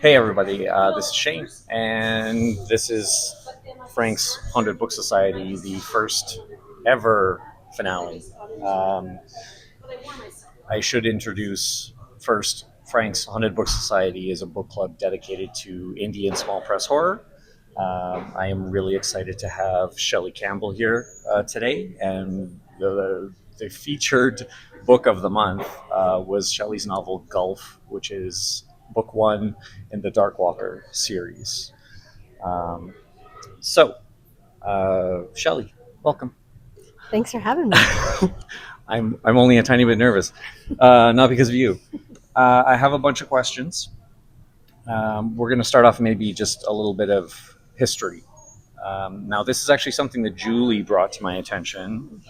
Hey everybody, this is Shane, and this is Frank's 100 Book Society, the first ever finale. Um, I should introduce first Frank's 100 Book Society is a book club dedicated to indie and small press horror. I am really excited to have Shelly Campbell here today, and the featured book of the month was Shelley's novel Gulf, which is book one in the Darkwalker series. Um, Shelley, welcome. Thanks for having me. I'm only a tiny bit nervous, not because of you. I have a bunch of questions. We're going to start off maybe just a little bit of history. Now, this is actually something that Julie brought to my attention.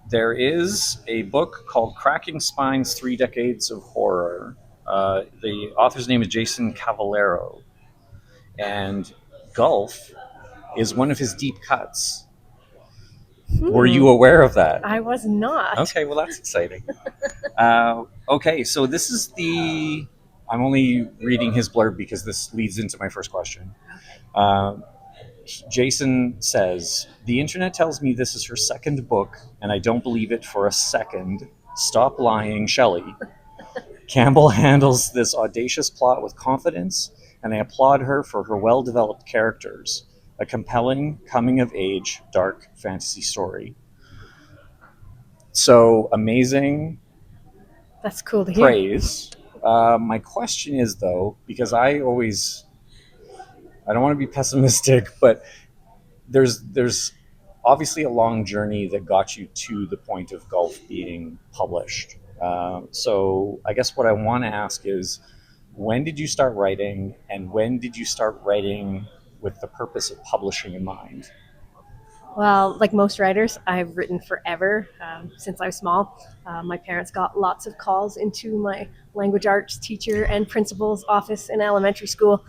There is a book called Cracking Spines 3 Decades of Horror. The author's name is Jason Cavallero, and Gulf is one of his deep cuts. Were you aware of that? I was not. Okay, well, that's exciting. Okay, so this is the. I'm only reading his blurb because this leads into my first question. Uh, Jason says, "The internet tells me this is her second book, and I don't believe it for a second. Stop lying, Shelley." Campbell handles this audacious plot with confidence, and I applaud her for her well developed characters. A compelling, coming of age, dark fantasy story. So amazing That's cool to hear. praise. My question is, though, because I don't want to be pessimistic, but there's obviously a long journey that got you to the point of Gulf being published. So I guess what I want to ask is, when did you start writing, and when did you start writing with the purpose of publishing in mind? Well, like most writers, I've written forever since I was small. My parents got lots of calls into my language arts teacher and principal's office in elementary school,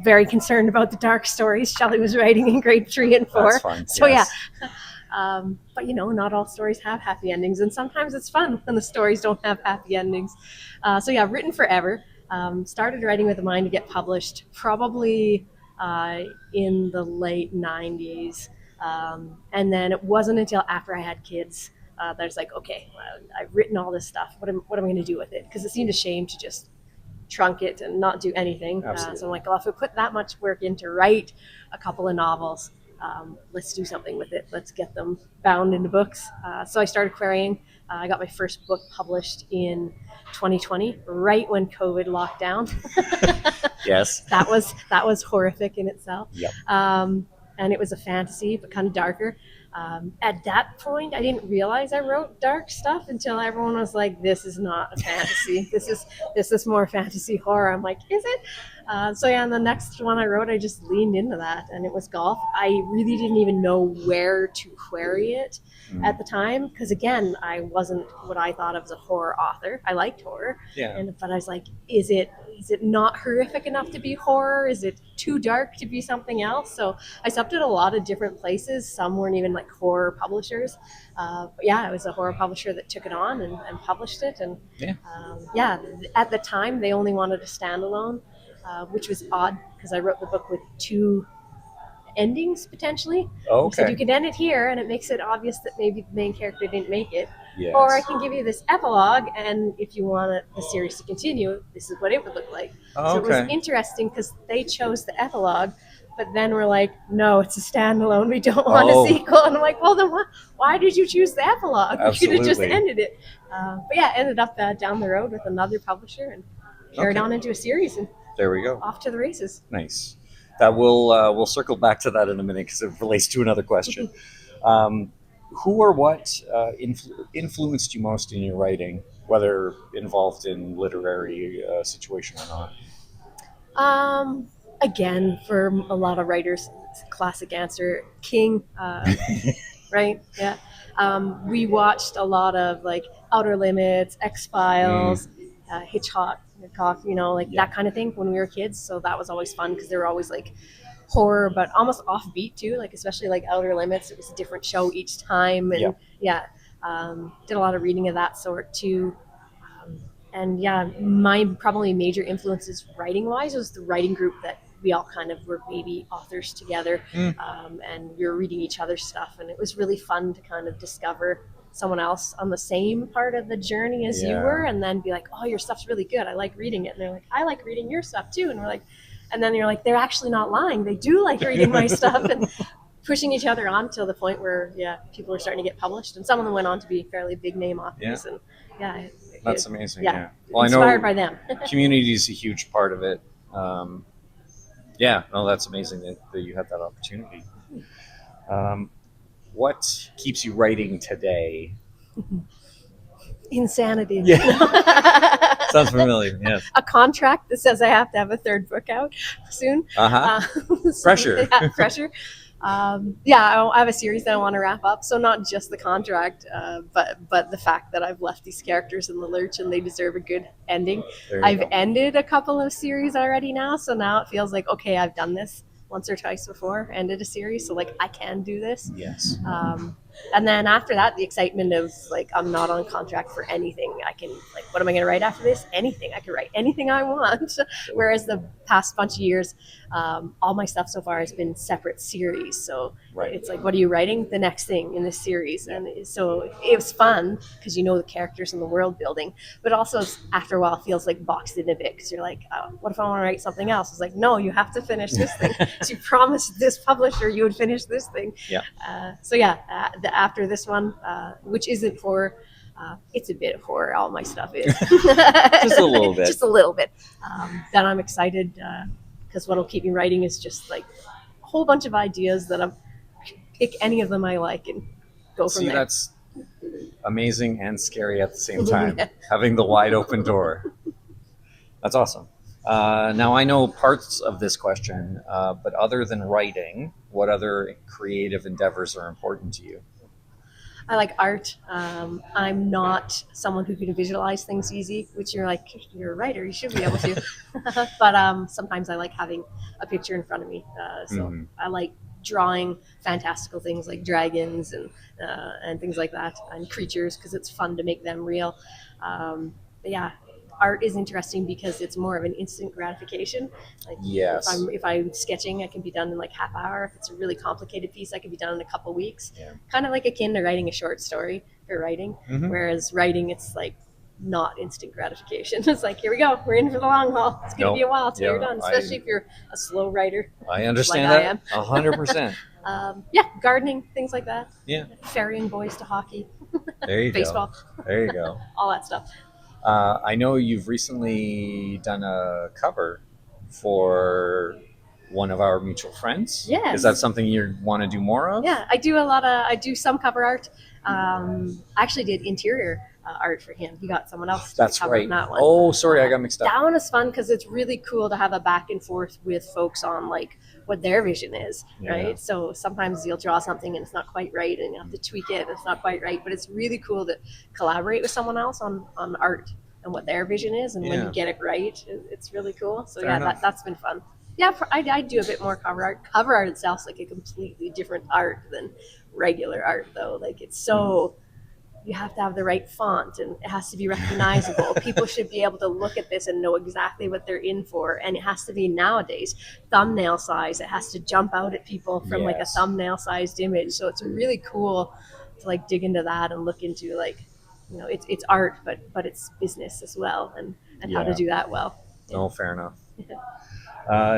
very concerned about the dark stories Shelley was writing in grade 3 and 4. That's fun. So, Yes. yeah. But not all stories have happy endings, and sometimes it's fun when the stories don't have happy endings. So, yeah, I've written forever. Started writing with a mind to get published probably uh, in the late 90s. And then it wasn't until after I had kids that I was like, okay, I've written all this stuff. What am I going to do with it? Because it seemed a shame to just trunk it and not do anything. So I'm like, well, if we put that much work in to write a couple of novels, let's do something with it. Let's get them bound into books. So I started querying. I got my first book published in 2020, right when COVID locked down. Yes. That was horrific in itself. Yep. And it was a fantasy, but kind of darker. At that point, I didn't realize I wrote dark stuff until everyone was like, "This is not a fantasy. This is more fantasy horror." I'm like, "Is it?" So yeah, and the next one I wrote, I just leaned into that, and it was Golf. I really didn't even know where to query it at the time because again, I wasn't what I thought of as a horror author. I liked horror, Yeah. but I was like, is it not horrific enough to be horror? Is it too dark to be something else? So I subbed at a lot of different places. Some weren't even like horror publishers. But yeah, it was a horror publisher that took it on and published it. And Yeah. yeah, at the time they only wanted a standalone, which was odd because I wrote the book with two endings potentially. Oh, You said you okay. can end it here, and it makes it obvious that maybe the main character didn't make it. Yes. Or I can give you this epilogue, and if you want the series to continue, this is what it would look like. Oh, So it was okay. interesting because they chose the epilogue, but then we're like, no, it's a standalone. We don't want Oh. a sequel. And I'm like, well, then why did you choose the epilogue? We could have just Absolutely. ended it. But yeah, ended up down the road with another publisher and carried Okay. on into a series and There we go. off to the races. Nice. That we'll circle back to that in a minute because it relates to another question. Um, who or what influenced you most in your writing, whether involved in literary situation or not? Um, Again, for a lot of writers, it's a classic answer, King. Right? Yeah. We watched a lot of like Outer Limits, X Files, Hitchcock, like Yeah. that kind of thing when we were kids. So that was always fun because they were always like horror, but almost offbeat too. Like especially like Outer Limits, it was a different show each time, and Yeah. yeah, did a lot of reading of that sort too. yeah, my probably major influences writing wise was the writing group that we all kind of were baby authors together, Mm. and we were reading each other's stuff, and it was really fun to kind of discover someone else on the same part of the journey as you were, and then be like, oh, your stuff's really good, I like reading it, and they're like, I like reading your stuff too, and we're like, and then you're like, they're actually not lying, they do like reading my stuff, and pushing each other on till the point where people are starting to get published, and some of them went on to be fairly big name authors, and that's amazing. yeah, Yeah, well, inspired I know by them. community is a huge part of it. Yeah, no, that's amazing that you had that opportunity. Um, what keeps you writing today? Insanity. Yeah, sounds familiar. Yes. A contract that says I have to have a third book out soon. Uh-huh. So, Pressure. Yeah, pressure. I have a series that I want to wrap up. So not just the contract, but the fact that I've left these characters in the lurch and they deserve a good ending. I've ended a couple of series already now, so now it feels like, okay, I've done this once or twice before, ended a series, so like I can do this. Yes. And then after that, the excitement of like I'm not on contract for anything. I can like, what am I going to write after this? Anything. I can write anything I want. Whereas the past bunch of years, all my stuff so far has been separate series. So it's like, what are you writing? The next thing in this series. And so it was fun because you know the characters and the world building, but also after a while it feels like boxed in a bit because you're like, oh, what if I want to write something else? It's like, no, you have to finish this thing. So you promised this publisher you would finish this thing. After this one, which isn't horror, it's a bit of horror. All my stuff is just a little bit. Just a little bit. Then I'm excited because what'll keep me writing is just like a whole bunch of ideas that I'm pick any of them I like and go from there. That's amazing and scary at the same time. Having the wide open door. That's awesome. Now I know parts of this question, but other than writing, what other creative endeavors are important to you? I like art. I'm not someone who can visualize things easy, which you're like, you're a writer, you should be able to. But sometimes I like having a picture in front of me. I like drawing fantastical things like dragons and things like that, and creatures, because it's fun to make them real. Art is interesting because it's more of an instant gratification. Like if I'm sketching, it can be done in like half hour. If it's a really complicated piece, I can be done in a couple weeks. Kind of like akin to writing a short story for writing. Whereas writing, it's like not instant gratification. It's like, here we go, we're in for the long haul. It's going to be a while until you're done, especially if you're a slow writer. I understand that 100%. Gardening, things like that. Yeah. Ferrying boys to hockey. There you Baseball. go. There you go. All that stuff. I know you've recently done a cover for one of our mutual friends. Yes. Is that something you want to do more of? Yeah, I do some cover art. I actually did interior art for him. He got someone else to cover on that one. Oh, sorry, I got mixed up. That one is fun because it's really cool to have a back and forth with folks on like what their vision is, right? So sometimes you'll draw something and it's not quite right and you have to tweak it and it's not quite right, but it's really cool to collaborate with someone else on art and what their vision is, and when you get it right, it's really cool. So that's been fun. Yeah, I do a bit more cover art. Cover art itself is like a completely different art than regular art, though. Like it's so, you have to have the right font and it has to be recognizable. People should be able to look at this and know exactly what they're in for. And it has to be nowadays thumbnail size. It has to jump out at people from like a thumbnail sized image. So it's really cool to like dig into that and look into like, you know, it's art, but it's business as well, and how to do that well. Oh, fair enough.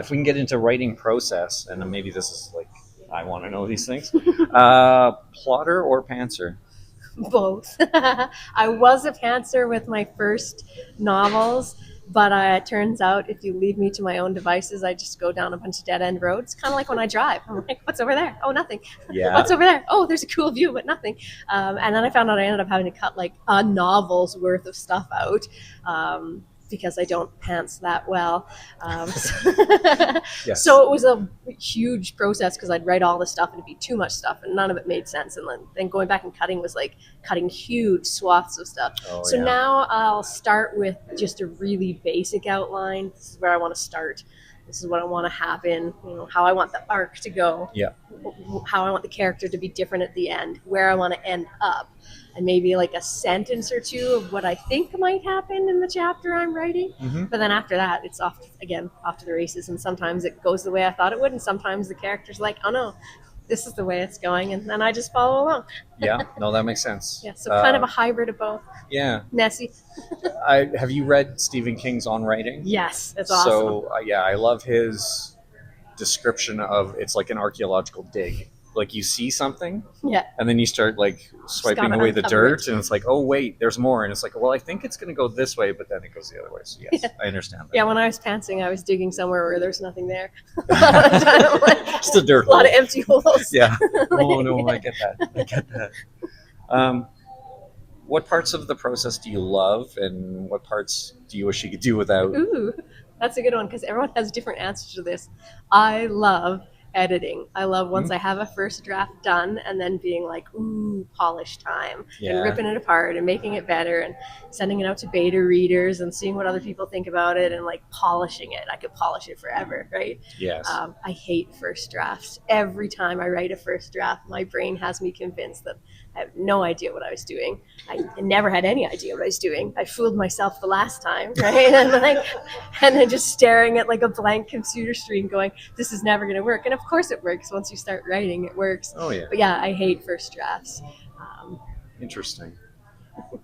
If we can get into writing process, and then maybe this is like, I want to know these things. Plotter or pantser? Both. I was a pantser with my first novels, but it turns out if you leave me to my own devices, I just go down a bunch of dead-end roads. Kind of like when I drive. I'm like, what's over there? Oh, nothing. Yeah. What's over there? Oh, there's a cool view, but nothing. And then I found out I ended up having to cut like a novel's worth of stuff out. Because I don't pants that well. So it was a huge process because I'd write all this stuff and it'd be too much stuff and none of it made sense. And then going back and cutting was like cutting huge swaths of stuff. Now I'll start with just a really basic outline. This is where I want to start. This is what I want to happen. How I want the arc to go. Yeah. How I want the character to be different at the end. Where I want to end up. And maybe like a sentence or two of what I think might happen in the chapter I'm writing. Mm-hmm. But then after that, it's off to the races. And sometimes it goes the way I thought it would, and sometimes the character's like, oh no, this is the way it's going, and then I just follow along. Yeah, no, that makes sense. Yeah, so kind of a hybrid of both. Yeah. Nessie. Have you read Stephen King's On Writing? Yes, it's awesome. So I love his description of it's like an archaeological dig. Like you see something, yeah, and then you start like swiping away the dirt, and it's like, oh wait, there's more, and it's like, well, I think it's going to go this way, but then it goes the other way. So yes, I understand that. Yeah, when I was pantsing, I was digging somewhere where there's nothing there. Just a dirt hole. A lot of empty holes. Yeah. Oh no, I get that. What parts of the process do you love, and what parts do you wish you could do without? Ooh, that's a good one because everyone has different answers to this. I love editing. I love once I have a first draft done and then being like, ooh, polish time, and ripping it apart and making it better and sending it out to beta readers and seeing what other people think about it and like polishing it. I could polish it forever, right? Yes. I hate first drafts. Every time I write a first draft, my brain has me convinced that I have no idea what I was doing. I never had any idea what I was doing. I fooled myself the last time, right? and then just staring at like a blank computer screen going, this is never going to work. And of course it works. Once you start writing, it works. Oh, yeah. But yeah, I hate first drafts. Interesting.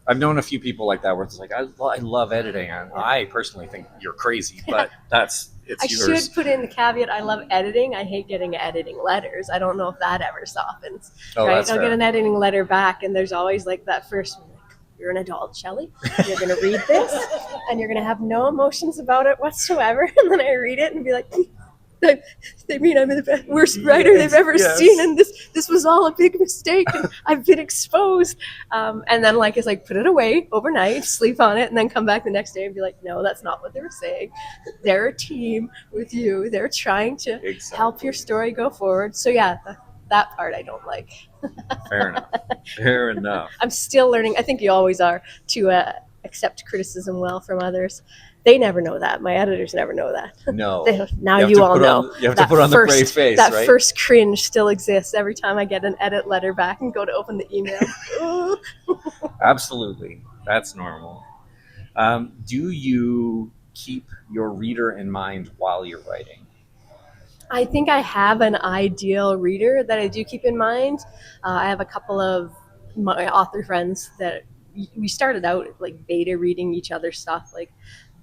I've known a few people like that where it's like, I love editing. I personally think you're crazy, but it's yours. I should put in the caveat, I love editing. I hate getting editing letters. I don't know if that ever softens. Oh, right? that's I'll fair. get an editing letter back, and there's always like that first one, like, you're an adult, Shelly. You're going to read this, and you're going to have no emotions about it whatsoever. And then I read it and be like, they mean I'm the worst writer they've ever seen, and this was all a big mistake, and I've been exposed. And then it's like put it away overnight, sleep on it, and then come back the next day and be like, no, that's not what they were saying. They're a team with you. They're trying to help your story go forward. So yeah, that part I don't like. Fair enough. I'm still learning. I think you always are to accept criticism well from others. They never know that. My editors never know that. No. Now you all know. You have to put on the brave face, that right? first cringe still exists every time I get an edit letter back and go to open the email. Absolutely. That's normal. Do you keep your reader in mind while you're writing? I think I have an ideal reader that I do keep in mind. I have a couple of my author friends that we started out like beta reading each other's stuff,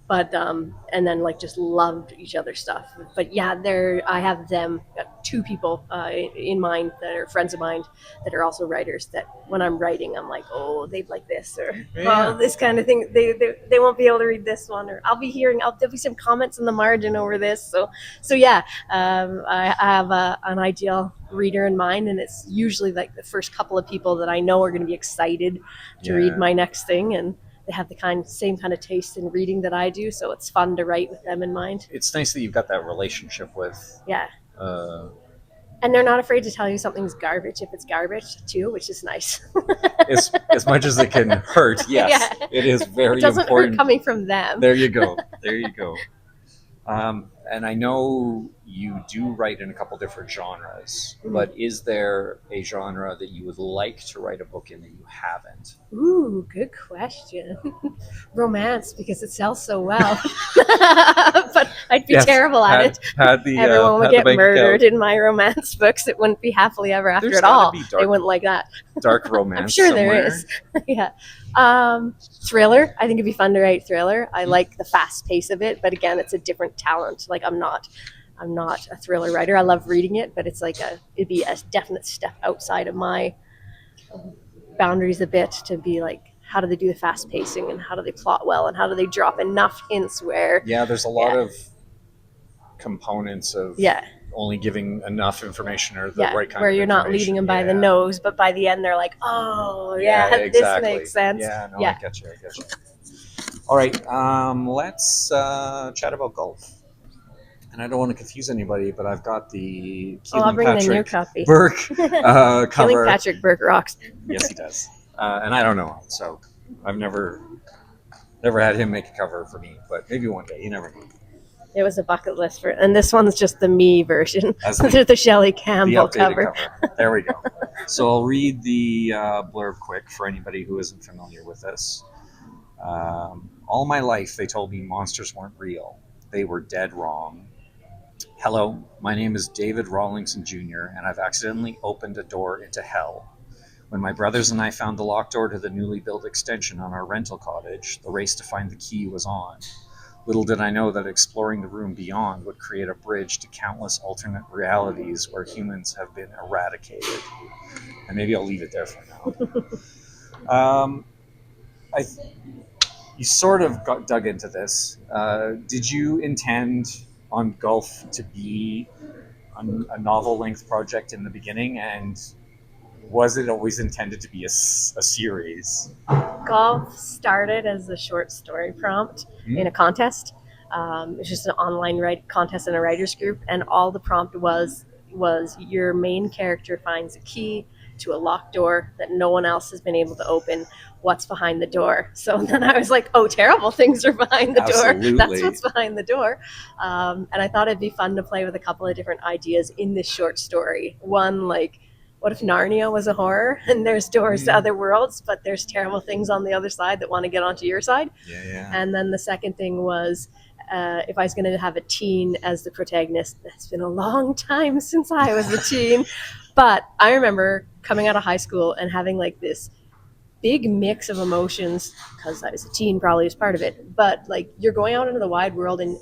but and then just loved each other's stuff. But yeah, I have them, two people in mind that are friends of mine that are also writers, that when I'm writing I'm like, oh, they'd like this, or oh, this kind of thing, they won't be able to read this one, or there'll be some comments in the margin over this. So yeah, I have an ideal reader in mind, and it's usually like the first couple of people that I know are going to be excited to read my next thing, and they have the same kind of taste in reading that I do, so it's fun to write with them in mind. It's nice that you've got that relationship with. Yeah. And they're not afraid to tell you something's garbage if it's garbage too, which is nice. as much as it can hurt, yes, it is very important. It doesn't hurt coming from them. There you go. And I know you do write in a couple different genres, but is there a genre that you would like to write a book in that you haven't? Ooh, good question. Romance, because it sells so well. But I'd be terrible at it. Everyone would get murdered in my romance books. It wouldn't be happily ever after at all. They wouldn't like that. Dark romance. I'm sure somewhere. There is. Yeah. Thriller. I think it'd be fun to write thriller. I like the fast pace of it, but again, it's a different talent. I'm not a thriller writer. I love reading it, but it's it'd be a definite step outside of my boundaries a bit, to be like, how do they do the fast pacing, and how do they plot well, and how do they drop enough hints where there's a lot of components of only giving enough information, or the right kind where of you're not leading them by the nose, but by the end they're like, oh exactly. This makes sense. I get you. All right, let's chat about golf. And I don't want to confuse anybody, but I've got the I'll bring the new copy. Burke cover. Keeling Patrick Burke rocks. Yes, he does. And I don't know him, so I've never had him make a cover for me, but maybe one day. You never know. It was a bucket list for, and this one's just the me version. As The Shelly the Campbell updated cover. There we go. So I'll read the blurb quick for anybody who isn't familiar with this. All my life, they told me monsters weren't real. They were dead wrong. Hello, my name is David Rawlingson Jr., and I've accidentally opened a door into hell. When my brothers and I found the locked door to the newly built extension on our rental cottage, the race to find the key was on. Little did I know that exploring the room beyond would create a bridge to countless alternate realities where humans have been eradicated. And maybe I'll leave it there for now. I You sort of dug into this. Did you intend on Gulf to be a novel-length project in the beginning, and was it always intended to be a series? Golf started as a short story prompt in a contest. It's just an online contest in a writers group, and all the prompt was your main character finds a key to a locked door that no one else has been able to open. What's behind the door? So then I was like, oh, terrible things are behind the Absolutely. door. That's what's behind the door. And I thought it'd be fun to play with a couple of different ideas in this short story. One, like, what if Narnia was a horror and there's doors to other worlds, but there's terrible things on the other side that want to get onto your side? Yeah. And then the second thing was, if I was going to have a teen as the protagonist. It's been a long time since I was a teen, but I remember coming out of high school and having like this big mix of emotions, because I was a teen, probably was part of it. But like, you're going out into the wide world and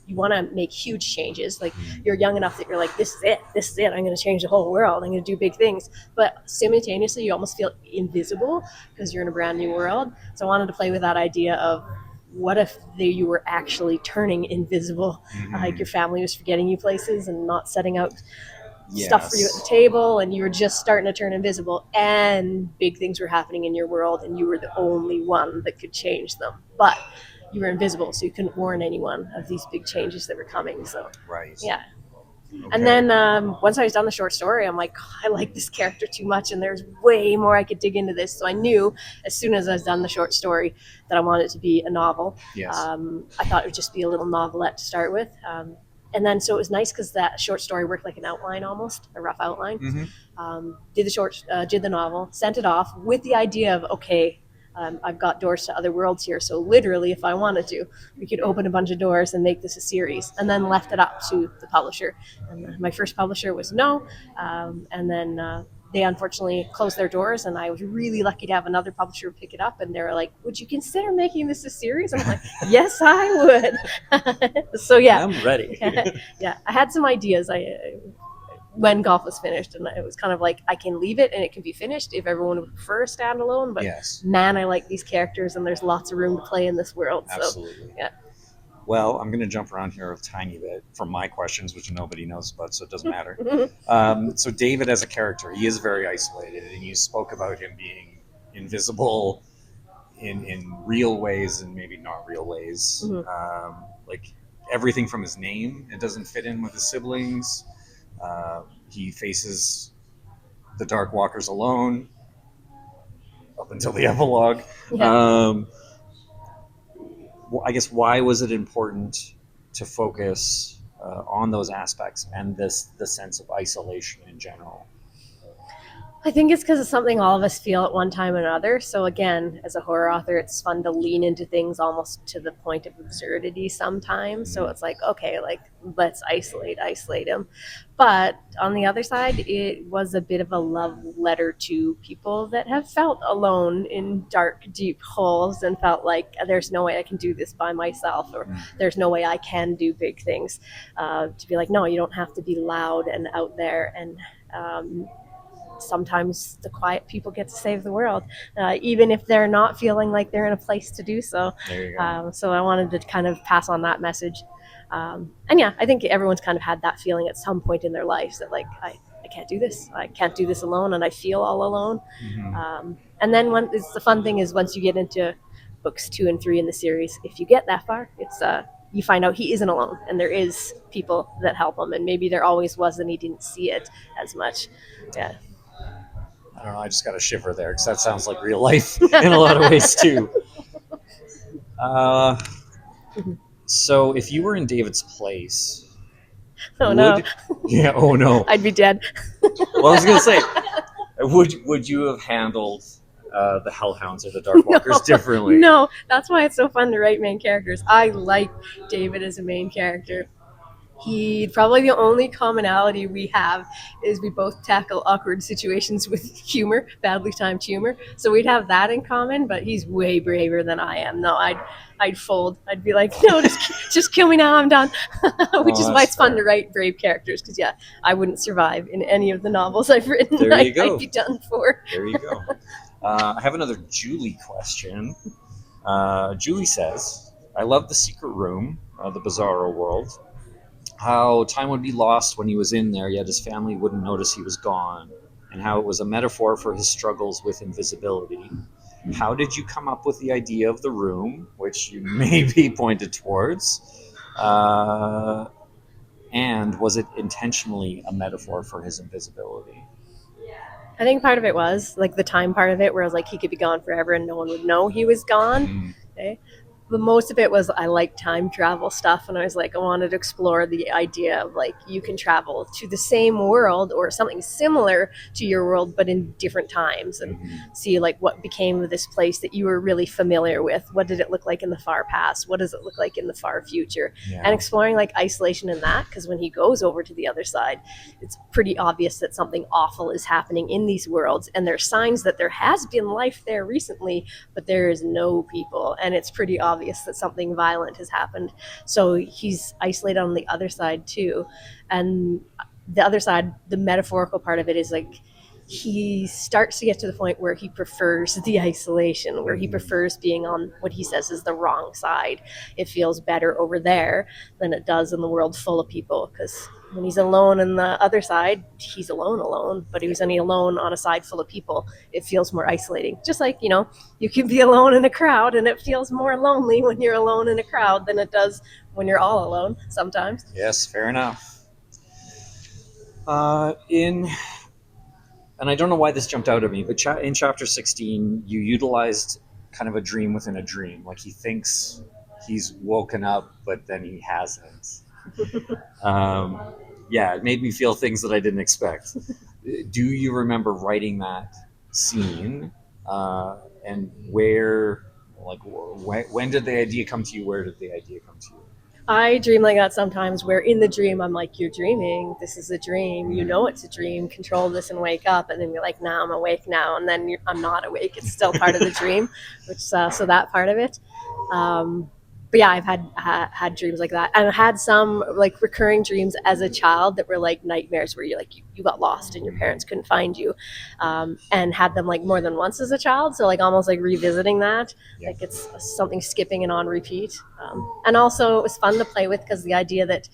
you want to make huge changes. Like, you're young enough that you're like, this is it, I'm going to change the whole world, I'm going to do big things. But simultaneously you almost feel invisible because you're in a brand new world. So I wanted to play with that idea of, what if you were actually turning invisible? Like, your family was forgetting you places and not setting out stuff for you at the table, and you were just starting to turn invisible, and big things were happening in your world, and you were the only one that could change them. But you were invisible, so you couldn't warn anyone of these big changes that were coming. So Right. yeah. Okay. And then once I was done the short story, I'm like, I like this character too much, and there's way more I could dig into this. So I knew as soon as I was done the short story that I wanted it to be a novel. Yes. I thought it would just be a little novelette to start with. And then so it was nice because that short story worked like an outline, almost a rough outline. Did the novel, sent it off with the idea of, okay, I've got doors to other worlds here. So literally, if I wanted to, we could open a bunch of doors and make this a series, and then left it up to the publisher. And my first publisher was no. And then they unfortunately closed their doors, and I was really lucky to have another publisher pick it up. And they were like, would you consider making this a series? And I'm like, yes, I would. So yeah. I'm ready. Yeah, I had some ideas. When Golf was finished, and it was kind of like, I can leave it and it can be finished if everyone would prefer a standalone, but Yes. man, I like these characters and there's lots of room to play in this world. Absolutely. So yeah. Well, I'm going to jump around here a tiny bit from my questions, which nobody knows about, so it doesn't matter. So David as a character, he is very isolated, and you spoke about him being invisible in real ways and maybe not real ways. Like, everything from his name, it doesn't fit in with his siblings. He faces the Dark Walkers alone up until the epilogue. Yeah. I guess, why was it important to focus on those aspects and the sense of isolation in general? I think it's because it's something all of us feel at one time or another. So again, as a horror author, it's fun to lean into things almost to the point of absurdity sometimes. So it's like, okay, like, let's isolate him. But on the other side, it was a bit of a love letter to people that have felt alone in dark, deep holes and felt like, there's no way I can do this by myself, or there's no way I can do big things. To be like, no, you don't have to be loud and out there. And sometimes the quiet people get to save the world, even if they're not feeling like they're in a place to do so. There you go. So I wanted to kind of pass on that message. And yeah, I think everyone's kind of had that feeling at some point in their lives that, like, I can't do this. I can't do this alone, and I feel all alone. And then the fun thing is, once you get into books 2 and 3 in the series, if you get that far, it's you find out he isn't alone, and there is people that help him, and maybe there always was, and he didn't see it as much. Yeah. I don't know, I just got a shiver there, because that sounds like real life in a lot of ways too. So if you were in David's place, Oh no, would yeah? Oh no. I'd be dead. Well, I was gonna say, would you have handled the Hellhounds or the Darkwalkers differently? No, that's why it's so fun to write main characters. I like David as a main character. He probably the only commonality we have is we both tackle awkward situations with humor, badly timed humor. So we'd have that in common. But he's way braver than I am. No, I'd fold. I'd be like, no, just kill me now. I'm done. Which is why it's fun to write brave characters. Because yeah, I wouldn't survive in any of the novels I've written. There you go. I'd be done for. There you go. I have another Julie question. Julie says, "I love the secret room, the Bizarro world. How time would be lost when he was in there, yet his family wouldn't notice he was gone, and how it was a metaphor for his struggles with invisibility. How did you come up with the idea of the room, which you maybe pointed towards? And was it intentionally a metaphor for his invisibility?" I think part of it was like the time part of it, where I was like, he could be gone forever and no one would know he was gone. Mm. Okay. But most of it was I like time travel stuff, and I was like, I wanted to explore the idea of like you can travel to the same world or something similar to your world, but in different times, and see like what became of this place that you were really familiar with. What did it look like in the far past? What does it look like in the far future? Yeah. And exploring like isolation in that, because when he goes over to the other side, it's pretty obvious that something awful is happening in these worlds, and there's signs that there has been life there recently, but there is no people, and it's pretty obvious that something violent has happened. So he's isolated on the other side too. And the other side, the metaphorical part of it is like he starts to get to the point where he prefers the isolation, where he prefers being on what he says is the wrong side. It feels better over there than it does in the world full of people, because when he's alone on the other side, he's alone. But he was only alone on a side full of people. It feels more isolating. Just like, you can be alone in a crowd, and it feels more lonely when you're alone in a crowd than it does when you're all alone sometimes. Yes, fair enough. And I don't know why this jumped out at me, but in chapter 16, you utilized kind of a dream within a dream. Like he thinks he's woken up, but then he hasn't. Yeah, it made me feel things that I didn't expect. Do you remember writing that scene? And when did the idea come to you? Where did the idea come to you? I dream like that sometimes, where in the dream I'm like, you're dreaming, this is a dream, you know it's a dream, control this and wake up. And then you're like, now I'm awake now, and then I'm not awake, it's still part of the dream. So that part of it. But yeah, I've had dreams like that, and I had some like recurring dreams as a child that were like nightmares, where you're like you got lost and your parents couldn't find you, and had them like more than once as a child. So like almost like revisiting that, like it's something skipping and on repeat. And also it was fun to play with, because the idea that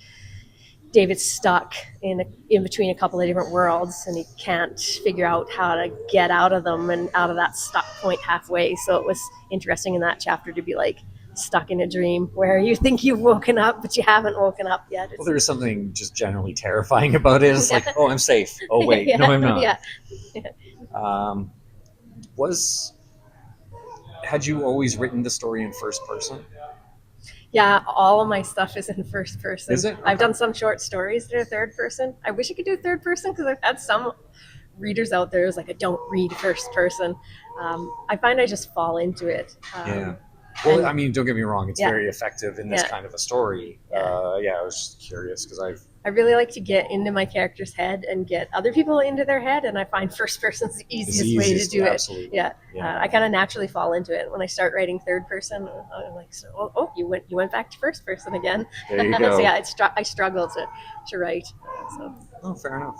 David's stuck in between a couple of different worlds, and he can't figure out how to get out of them and out of that stuck point halfway. So it was interesting in that chapter to be like stuck in a dream where you think you've woken up, but you haven't woken up yet. Well, there's something just generally terrifying about it. It's like, oh, I'm safe. Oh, wait, no, I'm not. Yeah. Had you always written the story in first person? Yeah, all of my stuff is in first person. Is it? Okay. I've done some short stories that are third person. I wish I could do third person, because I've had some readers out there who's like, I don't read first person. I find I just fall into it. Yeah. Well, I mean, don't get me wrong; it's very effective in this Yeah. kind of a story. I was just curious because I really like to get into my character's head and get other people into their head, and I find first person's the easiest way to do it. Absolutely. Yeah. I kind of naturally fall into it. When I start writing third person, I'm like, you went back to first person again. There you go. So yeah, I struggle to write. So. Oh, fair enough.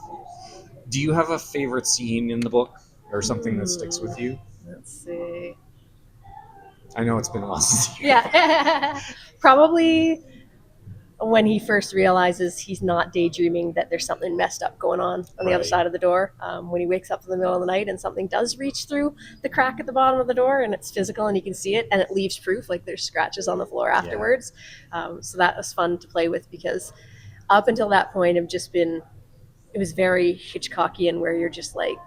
Do you have a favorite scene in the book, or something that sticks with you? Let's see. I know it's been a while since you. Yeah, probably when he first realizes he's not daydreaming, that there's something messed up going on the other side of the door. When he wakes up in the middle of the night and something does reach through the crack at the bottom of the door, and it's physical and he can see it, and it leaves proof, like there's scratches on the floor afterwards. So that was fun to play with, because up until that point it was very Hitchcockian, where you're just like,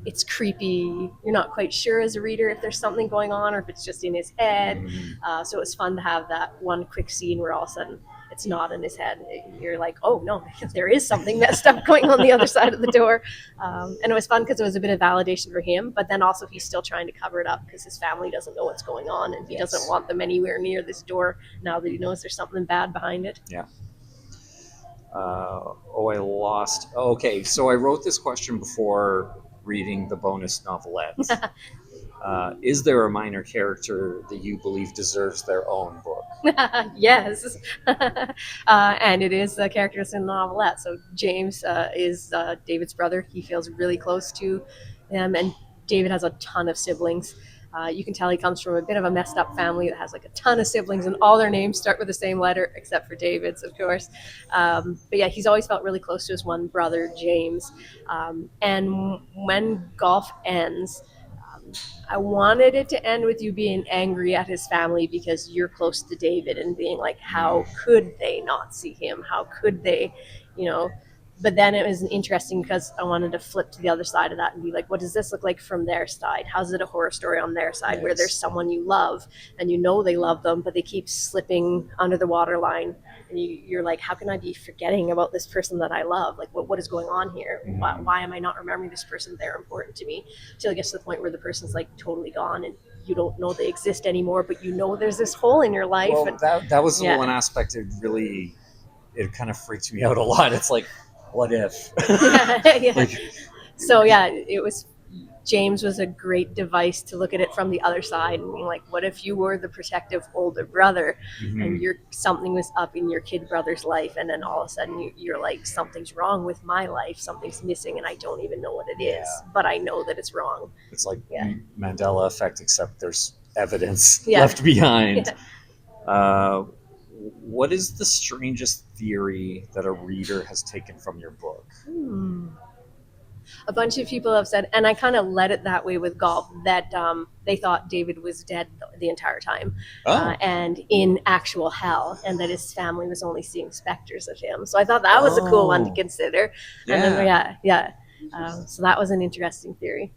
it's creepy. You're not quite sure as a reader if there's something going on or if it's just in his head. So it was fun to have that one quick scene where all of a sudden it's not in his head. You're like, oh no, there is something messed up going on the other side of the door. And it was fun because it was a bit of validation for him, but then also he's still trying to cover it up because his family doesn't know what's going on, and he doesn't want them anywhere near this door now that he knows there's something bad behind it. Yeah. I lost. Oh, okay, so I wrote this question before reading the bonus novelette. Is there a minor character that you believe deserves their own book? Yes. And it is the characters in the novelette. So James is David's brother. He feels really close to him, and David has a ton of siblings. You can tell he comes from a bit of a messed up family that has like a ton of siblings, and all their names start with the same letter, except for David's, of course. But yeah, he's always felt really close to his one brother, James. And when golf ends, I wanted it to end with you being angry at his family because you're close to David and being like, how could they not see him? How could they, you know? But then it was interesting because I wanted to flip to the other side of that and be like, what does this look like from their side? How's it a horror story on their side where there's someone you love and you know they love them, but they keep slipping under the waterline? And you're like, how can I be forgetting about this person that I love? Like, what is going on here? Why am I not remembering this person? They're important to me. Till it gets to the point where the person's like totally gone and you don't know they exist anymore, but you know there's this hole in your life. Well, and that was the one aspect it kind of freaked me out a lot. It's like, what if? Yeah. Like, so yeah, it was. James was a great device to look at it from the other side and being like, what if you were the protective older brother and something was up in your kid brother's life, and then all of a sudden you're like, something's wrong with my life, something's missing, and I don't even know what it is, but I know that it's wrong. It's like Mandela effect, except there's evidence left behind. What is the strangest theory that a reader has taken from your book? A bunch of people have said, and I kind of let it that way with golf, that they thought David was dead the entire time and in actual hell, and that his family was only seeing specters of him. So I thought that was a cool one to consider. And then, so that was an interesting theory.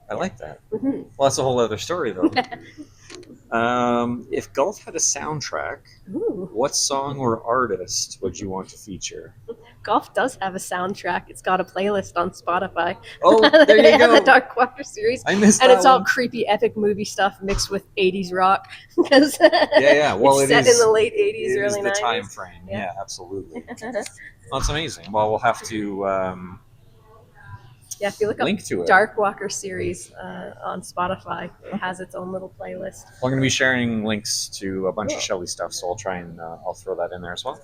I like that. Well, that's a whole other story, though. If golf had a soundtrack, what song or artist would you want to feature? Golf does have a soundtrack. It's got a playlist on Spotify. Oh, there you go. The Dark Water series. I missed and that it's one. all creepy, epic movie stuff mixed with 80s rock. Because Well, it's set in the late 80s, early 90s. It is the time frame. Yeah, absolutely. Well, that's amazing. Well, we'll have to if you look link up to it. Dark Walker series on Spotify, it has its own little playlist. Well, I'm going to be sharing links to a bunch of Shelly stuff, so I'll try and I'll throw that in there as well.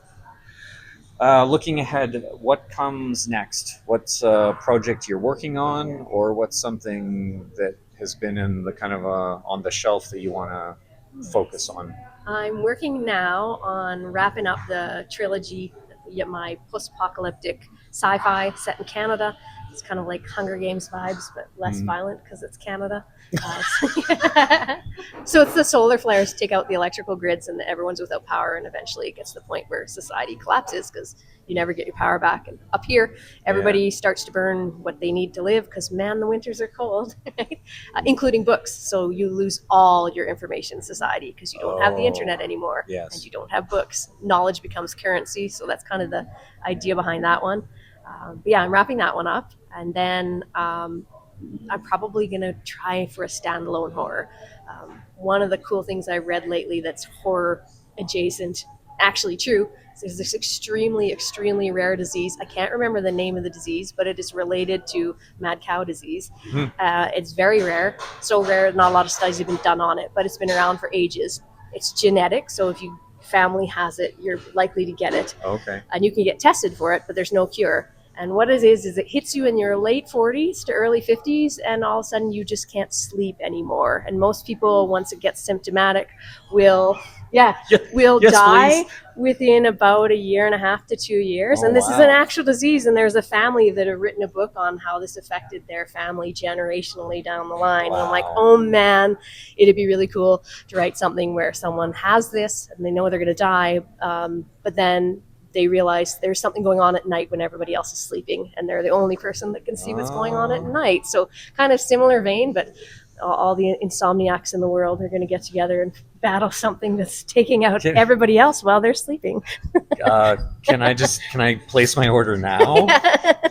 Looking ahead, what comes next? What's a project you're working on, or what's something that has been in the kind of on the shelf that you want to focus on? I'm working now on wrapping up the trilogy, my post-apocalyptic sci-fi set in Canada. It's kind of like Hunger Games vibes, but less violent because it's Canada. So it's the solar flares take out the electrical grids and everyone's without power, and eventually it gets to the point where society collapses because you never get your power back. And up here, everybody starts to burn what they need to live because, man, the winters are cold, right? Including books. So you lose all your information society because you don't have the internet anymore and you don't have books. Knowledge becomes currency. So that's kind of the idea behind that one. But I'm wrapping that one up. And then I'm probably going to try for a standalone horror. One of the cool things I read lately that's horror adjacent, actually true, is there's this extremely, extremely rare disease. I can't remember the name of the disease, but it is related to mad cow disease. It's very rare, so rare not a lot of studies have been done on it, but it's been around for ages. It's genetic, so if your family has it, you're likely to get it. Okay. And you can get tested for it, but there's no cure. And what it is it hits you in your late 40s to early 50s, and all of a sudden you just can't sleep anymore. And most people, once it gets symptomatic, will die within about 1.5 to 2 years. And this is an actual disease, and there's a family that have written a book on how this affected their family generationally down the line. And I'm like, oh man, it'd be really cool to write something where someone has this and they know they're going to die, but then they realize there's something going on at night when everybody else is sleeping, and they're the only person that can see what's going on at night. So kind of similar vein, but all the insomniacs in the world are going to get together and battle something that's taking out everybody else while they're sleeping. Can I place my order now?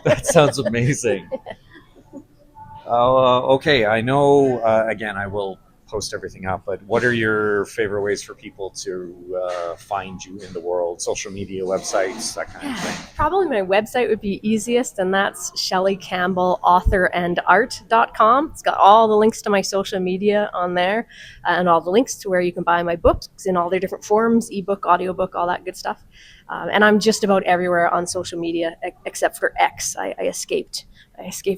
That sounds amazing. Okay, I know. Again, I will post everything up. But what are your favorite ways for people to find you in the world? Social media, websites, that kind of thing. Probably my website would be easiest, and that's Shelly Campbell authorandart.com. It's got all the links to my social media on there, and all the links to where you can buy my books in all their different forms, ebook, audiobook, all that good stuff. And I'm just about everywhere on social media except for X. I escaped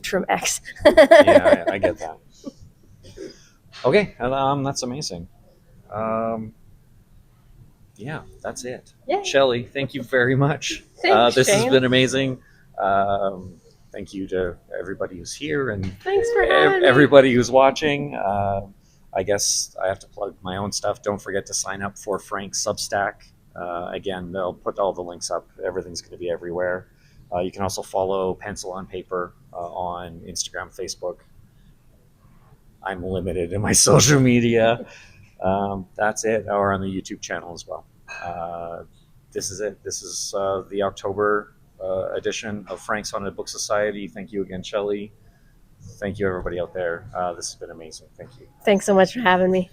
from X. Yeah, I get that. Okay, that's amazing. Yeah, that's it. Yeah. Shelly, thank you very much. Thanks, this has Shane. been amazing. Thank you to everybody who's here and Thanks for having me. everybody who's watching. I guess I have to plug my own stuff. Don't forget to sign up for Frank's Substack. Again, they'll put all the links up. Everything's going to be everywhere. You can also follow Pencil on Paper on Instagram, Facebook. I'm limited in my social media. That's it, or on the YouTube channel as well. This is it. This is the October edition of Frank's Haunted Book Society. Thank you again, Shelly. Thank you, everybody out there. This has been amazing. Thank you. Thanks so much for having me.